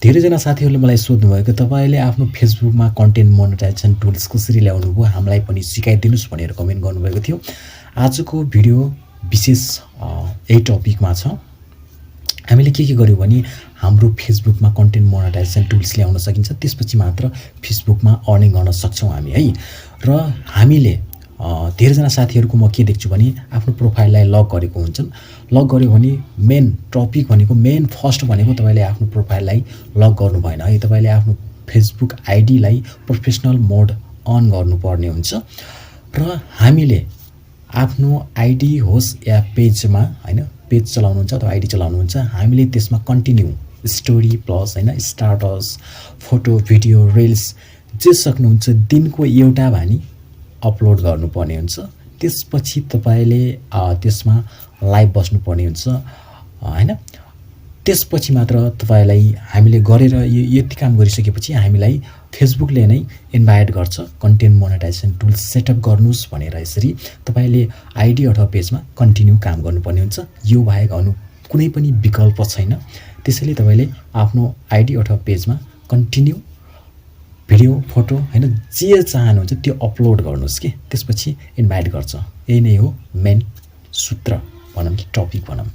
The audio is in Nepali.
धेरैजना साथीहरूले मलाई सोध्नुभएको तपाईले आफ्नो फेसबुकमा कन्टेन्ट मोनेटाइजेसन टुल्स कसरी ल्याउनु भयो हामीलाई पनि सिकाइदिनुस् भनेर कमेन्ट गर्नुभएको थियो। आजको भिडियो विशेष यही टपिकमा छ। हामीले के गर्यौं भने हाम्रो फेसबुकमा कन्टेन्ट मोनेटाइजेसन टुल्स ल्याउन सकिन्छ, त्यसपछि मात्र फेसबुकमा अर्निङ गर्न सक्छौं हामी है। र हामीले धेरैजना साथीहरुको म के देख्छु भने आफ्नो प्रोफाइललाई लक गरेको हुन्छन्। लक गर्यो भने मेन टपिक भनेको मेन फर्स्ट भनेको तपाईले आफ्नो प्रोफाइललाई लक गर्नु भएन है। तपाईले आफ्नो फेसबुक आईडीलाई प्रोफेसनल मोड अन गर्नुपर्ने हुन्छ र हामीले आफ्नो आईडी होस् या पेजमा हैन पेज चलाउनुहुन्छ अथवा आईडी चलाउनुहुन्छ हामीले त्यसमा कन्टिन्यू स्टोरी प्लस हैन स्टाटस फोटो भिडियो रिल्स जे सक्नुहुन्छ दिनको एउटा भानी अपलोड गर्नुपर्ने हुन्छ। त्यसपछि तपाईले त्यसमा लाइभ बस्नुपर्ने हुन्छ हैन। त्यसपछि मात्र तपाईलाई हामीले गरेर यति काम गरिसकेपछि हामीलाई फेसबुकले नै इन्भाइट गर्छ कन्टेन्ट मोनेटाइजेसन टुल्स सेटअप गर्नुस् भनेर। यसरी तपाईले आईडी अथवा पेजमा कन्टिन्यू काम गर्नुपर्ने हुन्छ। यो बाहेक अरु कुनै पनि विकल्प छैन। त्यसैले तपाईले आफ्नो आईडी अथवा पेजमा कन्टिन्यू भिडियो फोटो हैन जे चाहनुहुन्छ त्यो अपलोड गर्नुस् के त्यसपछि इन्भाइट गर्छ। यही नै हो मेन सूत्र भनौं कि टपिक भनौं।